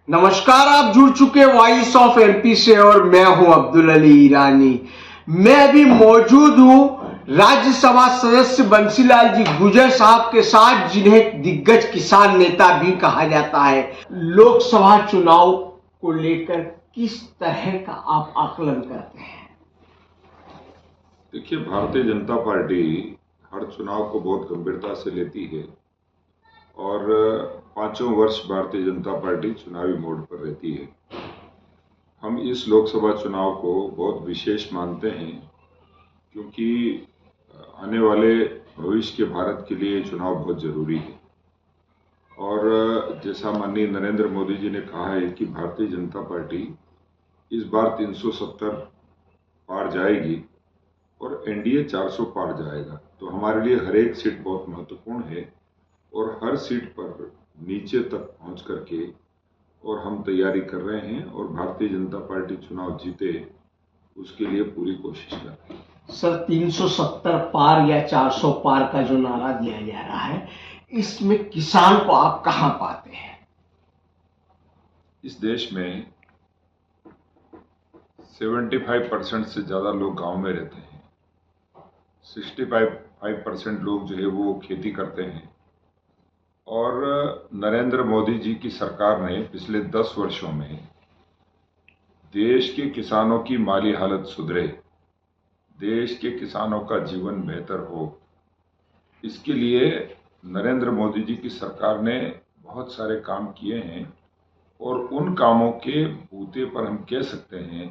नमस्कार, आप जुड़ चुके वॉइस ऑफ एमपी से और मैं हूं अब्दुल अली ईरानी। मैं अभी मौजूद हूं राज्यसभा सदस्य बंसीलाल जी गुर्जर साहब के साथ, जिन्हें दिग्गज किसान नेता भी कहा जाता है। लोकसभा चुनाव को लेकर किस तरह का आप आकलन करते हैं? देखिए, भारतीय जनता पार्टी हर चुनाव को बहुत गंभीरता से लेती है और 5 वर्ष भारतीय जनता पार्टी चुनावी मोड पर रहती है। हम इस लोकसभा चुनाव को बहुत विशेष मानते हैं क्योंकि आने वाले भविष्य के भारत के लिए चुनाव बहुत जरूरी है। और जैसा माननीय नरेंद्र मोदी जी ने कहा है कि भारतीय जनता पार्टी इस बार 370 पार जाएगी और एनडीए 400 पार जाएगा। तो हमारे लिए हर एक सीट बहुत महत्वपूर्ण है और हर सीट पर नीचे तक पहुंच करके और हम तैयारी कर रहे हैं और भारतीय जनता पार्टी चुनाव जीते उसके लिए पूरी कोशिश कर रही है। सर, 370 पार या 400 पार का जो नारा दिया जा रहा है, इसमें किसान को आप कहां पाते हैं? इस देश में 75% से ज्यादा लोग गांव में रहते हैं। 65% लोग जो है वो खेती करते हैं और नरेंद्र मोदी जी की सरकार ने पिछले 10 वर्षों में देश के किसानों की माली हालत सुधरे, देश के किसानों का जीवन बेहतर हो, इसके लिए नरेंद्र मोदी जी की सरकार ने बहुत सारे काम किए हैं और उन कामों के बूते पर हम कह सकते हैं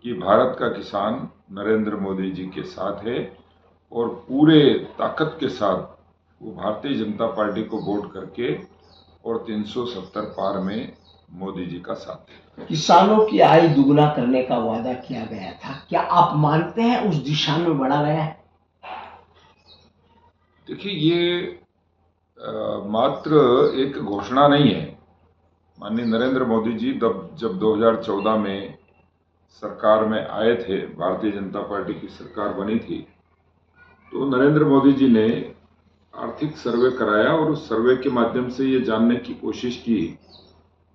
कि भारत का किसान नरेंद्र मोदी जी के साथ है और पूरे ताकत के साथ वो भारतीय जनता पार्टी को वोट करके और 370 पार में मोदी जी का साथ है। किसानों की आय दुगना करने का वादा किया गया था, क्या आप मानते हैं उस दिशा में बढ़ा गया है? देखिए, ये मात्र एक घोषणा नहीं है। माननीय नरेंद्र मोदी जी जब 2014 में सरकार में आए थे, भारतीय जनता पार्टी की सरकार बनी थी, तो नरेंद्र मोदी जी ने आर्थिक सर्वे कराया और उस सर्वे के माध्यम से ये जानने की कोशिश की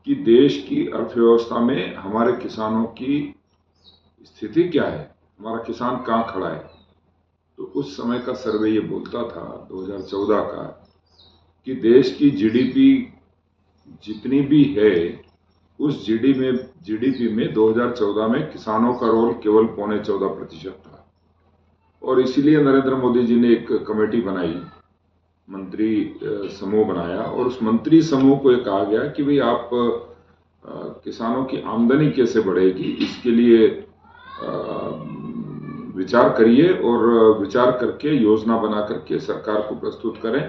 कि देश की अर्थव्यवस्था में हमारे किसानों की स्थिति क्या है, हमारा किसान कहाँ खड़ा है। तो उस समय का सर्वे ये बोलता था 2014 का कि देश की जीडीपी जितनी भी है उस जीडीपी में 2014 में किसानों का रोल केवल 14.25% था। और इसीलिए नरेंद्र मोदी जी ने एक कमेटी बनाई, मंत्री समूह बनाया और उस मंत्री समूह को ये कहा गया कि भाई आप किसानों की आमदनी कैसे बढ़ेगी, इसके लिए विचार करिए और विचार करके योजना बना करके सरकार को प्रस्तुत करें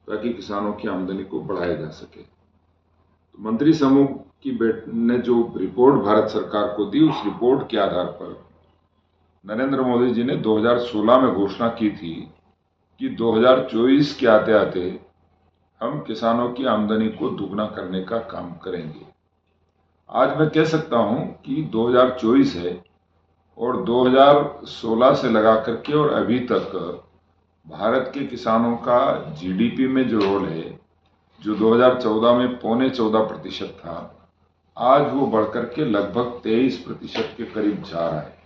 ताकि किसानों की आमदनी को बढ़ाया जा सके। तो मंत्री समूह की ने जो रिपोर्ट भारत सरकार को दी, उस रिपोर्ट के आधार पर नरेंद्र मोदी जी ने 2016 में घोषणा की थी कि 2024 के आते आते हम किसानों की आमदनी को दुगना करने का काम करेंगे। आज मैं कह सकता हूं कि 2024 है और 2016 से लगा करके और अभी तक भारत के किसानों का जीडीपी में जो रोल है, जो 2014 में 14.25% था, आज वो बढ़कर के लगभग 23% के करीब जा रहा है।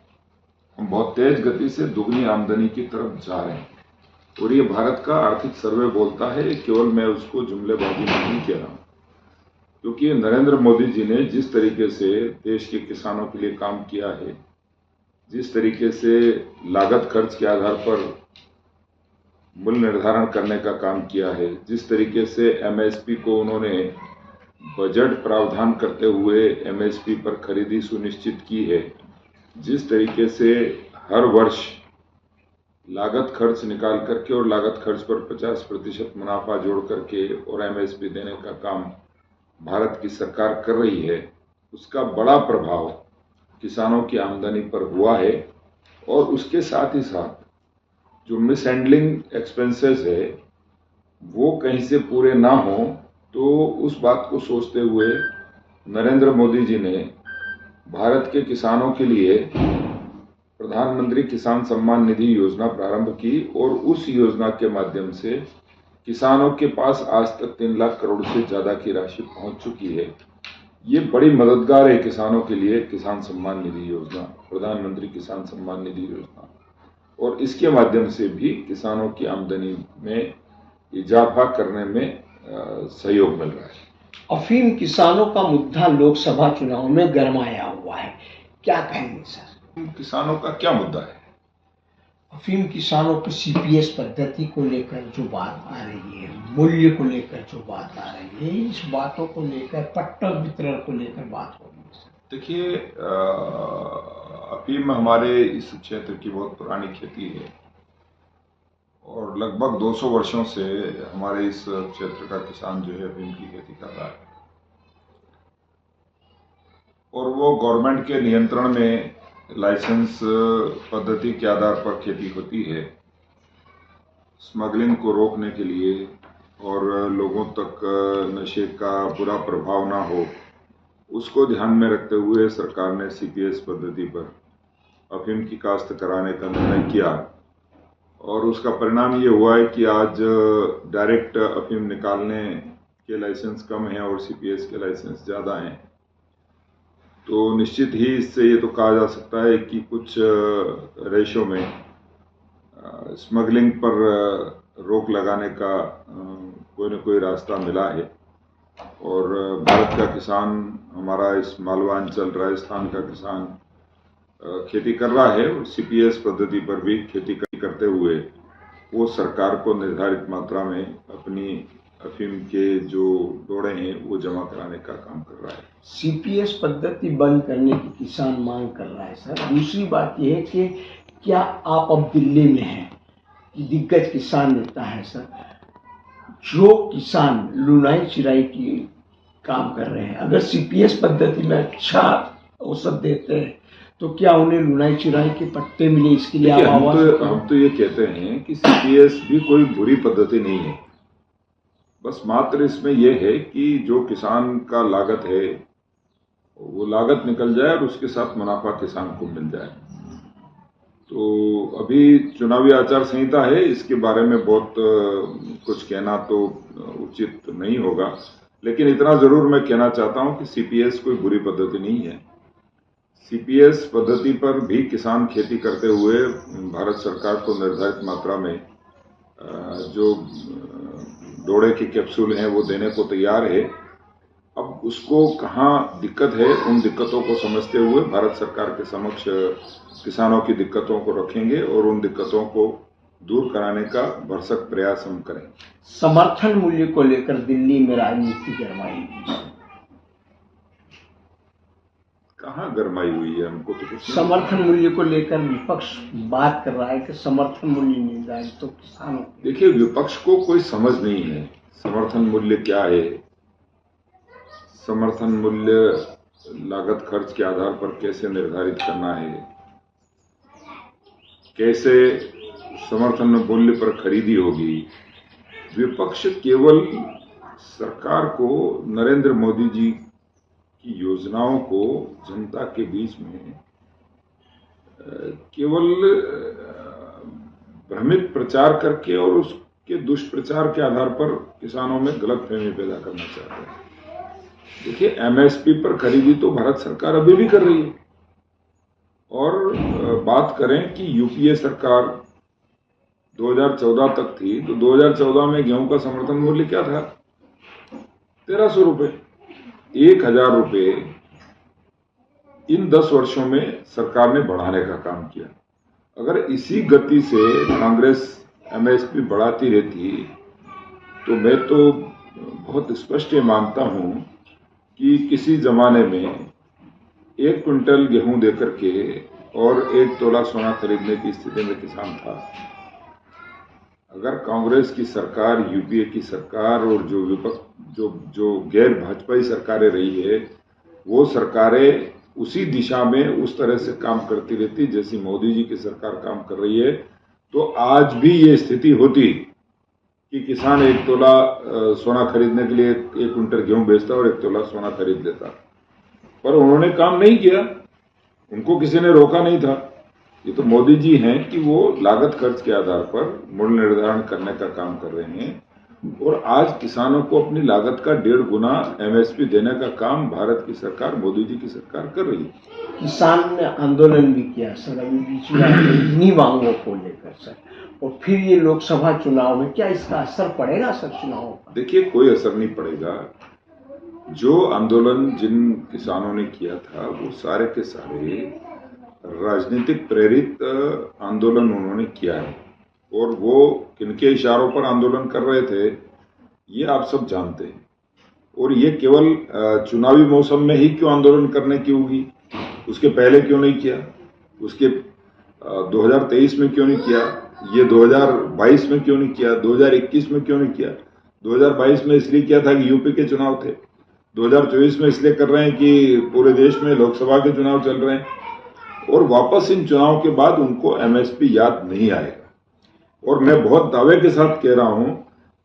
हम बहुत तेज गति से दुगनी आमदनी की तरफ जा रहे हैं और ये भारत का आर्थिक सर्वे बोलता है, केवल मैं उसको जुमलेबाजी नहीं कह रहा हूं। क्योंकि नरेंद्र मोदी जी ने जिस तरीके से देश के किसानों के लिए काम किया है, जिस तरीके से लागत खर्च के आधार पर मूल्य निर्धारण करने का काम किया है, जिस तरीके से एमएसपी को उन्होंने बजट प्रावधान करते हुए एमएसपी पर खरीदी सुनिश्चित की है, जिस तरीके से हर वर्ष लागत खर्च निकाल करके और लागत खर्च पर 50% मुनाफा जोड़ करके और एमएसपी देने का काम भारत की सरकार कर रही है, उसका बड़ा प्रभाव किसानों की आमदनी पर हुआ है। और उसके साथ ही साथ जो मिस हैंडलिंग एक्सपेंसेस है वो कहीं से पूरे ना हो, तो उस बात को सोचते हुए नरेंद्र मोदी जी ने भारत के किसानों के लिए प्रधानमंत्री किसान सम्मान निधि योजना प्रारंभ की और उस योजना के माध्यम से किसानों के पास आज तक 3 लाख करोड़ से ज्यादा की राशि पहुंच चुकी है, ये बड़ी मददगार है किसानों के लिए किसान सम्मान निधि योजना, प्रधानमंत्री किसान सम्मान निधि योजना, और इसके माध्यम से भी किसानों की आमदनी में इजाफा करने में सहयोग मिल रहा है। अफीम किसानों का मुद्दा लोकसभा चुनाव में गरमाया हुआ है, क्या कहेंगे सर? किसानों का क्या मुद्दा है? अफीम किसानों की सीपीएस पद्धति को लेकर जो बात आ रही है, मूल्य को लेकर जो बात आ रही है, इस बातों को लेकर, पट्टा वितरण को लेकर बात हो रही है सर। देखिए, अफीम हमारे इस क्षेत्र की बहुत पुरानी खेती है और लगभग 200 वर्षों से हमारे इस क्षेत्र का किसान जो है अफीम की खेती कर रहा है और वो गवर्नमेंट के नियंत्रण में लाइसेंस पद्धति के आधार पर खेती होती है। स्मगलिंग को रोकने के लिए और लोगों तक नशे का बुरा प्रभाव ना हो, उसको ध्यान में रखते हुए सरकार ने सीपीएस पद्धति पर अफीम की काश्त कराने का निर्णय किया और उसका परिणाम ये हुआ है कि आज डायरेक्ट अफीम निकालने के लाइसेंस कम हैं और सीपीएस के लाइसेंस ज़्यादा हैं। तो निश्चित ही इससे ये तो कहा जा सकता है कि कुछ रेशो में स्मगलिंग पर रोक लगाने का कोई न कोई रास्ता मिला है और भारत का किसान, हमारा इस मालवा अंचल राजस्थान का किसान खेती कर रहा है और सीपीएस पद्धति पर भी खेती करते हुए वो सरकार को निर्धारित मात्रा में अपनी अफीम के जो डोड़े हैं वो जमा कराने का काम कर रहा है। सीपीएस पद्धति बंद करने की किसान मांग कर रहा है सर। दूसरी बात यह है कि क्या आप अब दिल्ली में हैं कि दिग्गज किसान नेता है सर, जो किसान लुनाई चिराई की काम कर रहे हैं, अगर सीपीएस पद्धति में अच्छा औसत देते हैं तो क्या उन्हें लुनाई चिराई के पट्टे मिले? इसके लिए हम तो ये कहते हैं कि सीपीएस भी कोई बुरी पद्धति नहीं है, बस मात्र इसमें यह है कि जो किसान का लागत है वो लागत निकल जाए और उसके साथ मुनाफा किसान को मिल जाए। तो अभी चुनावी आचार संहिता है, इसके बारे में बहुत कुछ कहना तो उचित नहीं होगा, लेकिन इतना जरूर मैं कहना चाहता हूं कि सीपीएस कोई बुरी पद्धति नहीं है। सीपीएस पद्धति पर भी किसान खेती करते हुए भारत सरकार को निर्धारित मात्रा में जो डोड़े के कैप्सूल हैं वो देने को तैयार है। अब उसको कहाँ दिक्कत है, उन दिक्कतों को समझते हुए भारत सरकार के समक्ष किसानों की दिक्कतों को रखेंगे और उन दिक्कतों को दूर कराने का भरसक प्रयास हम करें। समर्थन मूल्य को लेकर दिल्ली में राजनीति गरमाई, कहाँ गरमाई हुई है? हमको तो कुछ समर्थन मूल्य को लेकर विपक्ष बात कर रहा है कि समर्थन मूल्य निर्धारित तो किसानों। देखिए, विपक्ष को कोई समझ नहीं है समर्थन मूल्य क्या है। समर्थन मूल्य लागत खर्च के आधार पर कैसे निर्धारित करना है, कैसे समर्थन मूल्य पर खरीदी होगी। विपक्ष केवल सरकार को, नरेंद्र मोदी जी की योजनाओं को जनता के बीच में केवल भ्रमित प्रचार करके और उसके दुष्प्रचार के आधार पर किसानों में गलतफहमी पैदा करना चाहते हैं। देखिए, एमएसपी पर खरीदी तो भारत सरकार अभी भी कर रही है और बात करें कि यूपीए सरकार 2014 तक थी तो 2014 में गेहूं का समर्थन मूल्य क्या था? 1300 रुपए। 1000 रुपए इन 10 वर्षों में सरकार ने बढ़ाने का काम किया। अगर इसी गति से कांग्रेस एमएसपी बढ़ाती रहती तो मैं तो बहुत स्पष्ट ये मानता हूं कि किसी जमाने में 1 क्विंटल गेहूं देकर के और 1 तोला सोना खरीदने की स्थिति में किसान था। अगर कांग्रेस की सरकार, यूपीए की सरकार और जो विपक्ष जो गैर भाजपाई सरकारें रही है, वो सरकारें उसी दिशा में उस तरह से काम करती रहती जैसी मोदी जी की सरकार काम कर रही है, तो आज भी ये स्थिति होती कि किसान 1 तोला सोना खरीदने के लिए 1 क्विंटल गेहूं बेचता और 1 तोला सोना खरीद लेता। पर उन्होंने काम नहीं किया, उनको किसी ने रोका नहीं था। ये तो मोदी जी हैं कि वो लागत खर्च के आधार पर मूल्य निर्धारण करने का काम कर रहे हैं और आज किसानों को अपनी लागत का 1.5 गुना एमएसपी देने का काम भारत की सरकार, मोदी जी की सरकार कर रही है। किसान ने आंदोलन भी किया सर अभी बीच में इन्हीं मांगों को लेकर सर, और फिर ये लोकसभा चुनाव में क्या इसका असर पड़ेगा सर चुनावों पर? देखिए, कोई असर नहीं पड़ेगा। जो आंदोलन जिन किसानों ने किया था वो सारे के सारे राजनीतिक प्रेरित आंदोलन उन्होंने किया है, और वो किनके इशारों पर आंदोलन कर रहे थे ये आप सब जानते हैं। और ये केवल चुनावी मौसम में ही क्यों आंदोलन करने की होगी, उसके पहले क्यों नहीं किया, उसके 2023 में क्यों नहीं किया, ये 2022 में क्यों नहीं किया, 2021 में क्यों नहीं किया? 2022 में इसलिए किया था कि यूपी के चुनाव थे, 2024 में इसलिए कर रहे हैं कि पूरे देश में लोकसभा के चुनाव चल रहे हैं, और वापस इन चुनाव के बाद उनको एमएसपी याद नहीं आएगा। और मैं बहुत दावे के साथ कह रहा हूं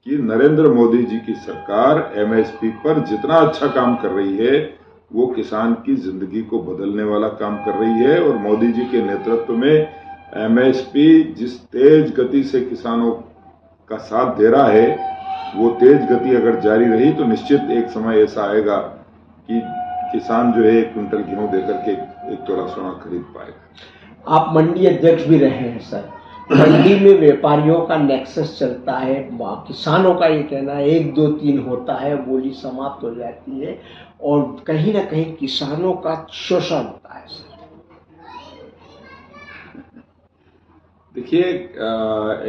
कि नरेंद्र मोदी जी की सरकार एमएसपी पर जितना अच्छा काम कर रही है वो किसान की जिंदगी को बदलने वाला काम कर रही है। और मोदी जी के नेतृत्व में एमएसपी जिस तेज गति से किसानों का साथ दे रहा है, वो तेज गति अगर जारी रही तो निश्चित एक समय ऐसा आएगा कि किसान जो है 1 क्विंटल गेहूं देकर के 1 तोला सोना खरीद पाएगा। आप मंडी अध्यक्ष भी रहे हैं सर, मंडी में व्यापारियों का नेक्सस चलता है, किसानों का ये कहना है 1, 2, 3 होता है, बोली समाप्त हो जाती है, और कहीं ना कहीं किसानों का शोषण होता है सर। देखिए,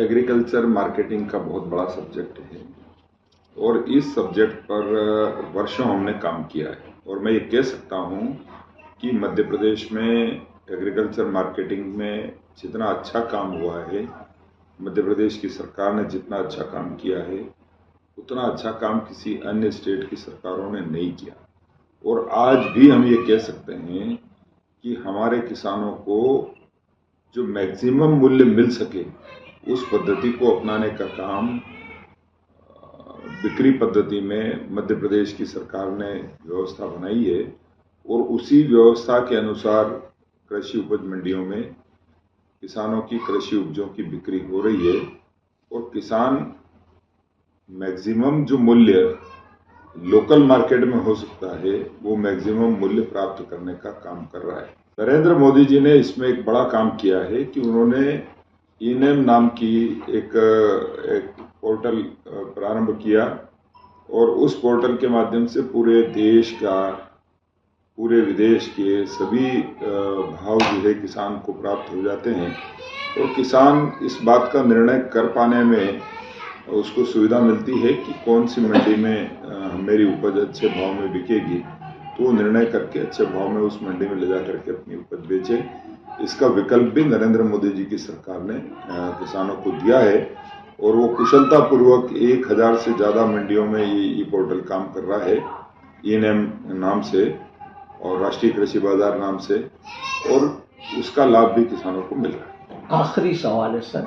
एग्रीकल्चर मार्केटिंग का बहुत बड़ा सब्जेक्ट है, और इस सब्जेक्ट पर वर्षों हमने काम किया है। और मैं ये कह सकता हूँ कि मध्य प्रदेश में एग्रीकल्चर मार्केटिंग में जितना अच्छा काम हुआ है, मध्य प्रदेश की सरकार ने जितना अच्छा काम किया है, उतना अच्छा काम किसी अन्य स्टेट की सरकारों ने नहीं किया। और आज भी हम ये कह सकते हैं कि हमारे किसानों को जो मैक्सिमम मूल्य मिल सके उस पद्धति को अपनाने का काम बिक्री पद्धति में मध्य प्रदेश की सरकार ने व्यवस्था बनाई है, और उसी व्यवस्था के अनुसार कृषि उपज मंडियों में किसानों की कृषि उपजों की बिक्री हो रही है, और किसान मैक्सिमम जो मूल्य लोकल मार्केट में हो सकता है वो मैक्सिमम मूल्य प्राप्त करने का काम कर रहा है। नरेंद्र मोदी जी ने इसमें एक बड़ा काम किया है कि उन्होंने ई-नैम नाम की एक पोर्टल प्रारंभ किया, और उस पोर्टल के माध्यम से पूरे देश का, पूरे विदेश के सभी भाव जो है किसान को प्राप्त हो जाते हैं, और किसान इस बात का निर्णय कर पाने में उसको सुविधा मिलती है कि कौन सी मंडी में मेरी उपज अच्छे भाव में बिकेगी, तो वो निर्णय करके अच्छे भाव में उस मंडी में ले जा करके अपनी उपज बेचे। इसका विकल्प भी नरेंद्र मोदी जी की सरकार ने किसानों को दिया है, और वो कुशलतापूर्वक 1000 से ज़्यादा मंडियों में ये पोर्टल काम कर रहा है, ई-नैम नाम से और राष्ट्रीय कृषि बाजार नाम से, और उसका लाभ भी किसानों को मिल रहा है। आखिरी सवाल है सर,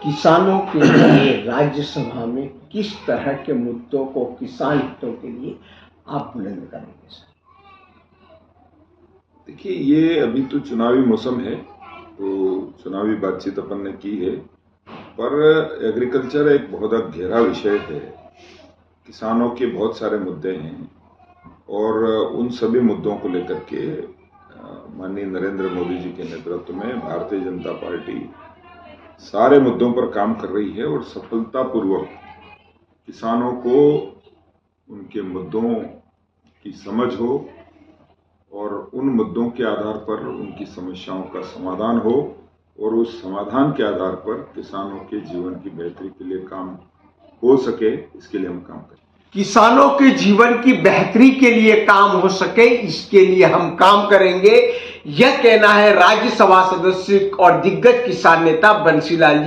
किसानों के लिए राज्यसभा में किस तरह के मुद्दों को किसान हितों के लिए आप बुलंद करेंगे सर? देखिए, ये अभी तो चुनावी मौसम है, तो चुनावी बातचीत अपन ने की है, पर एग्रीकल्चर एक बहुत गहरा विषय है, किसानों के बहुत सारे मुद्दे हैं, और उन सभी मुद्दों को लेकर के माननीय नरेंद्र मोदी जी के नेतृत्व में भारतीय जनता पार्टी सारे मुद्दों पर काम कर रही है, और सफलतापूर्वक किसानों को उनके मुद्दों की समझ हो, और उन मुद्दों के आधार पर उनकी समस्याओं का समाधान हो, और उस समाधान के आधार पर किसानों के जीवन की बेहतरी के लिए काम हो सके, इसके लिए हम काम करें। किसानों के जीवन की बेहतरी के लिए काम हो सके, इसके लिए हम काम करेंगे, यह कहना है राज्यसभा सदस्य और दिग्गज किसान नेता बंसीलाल जी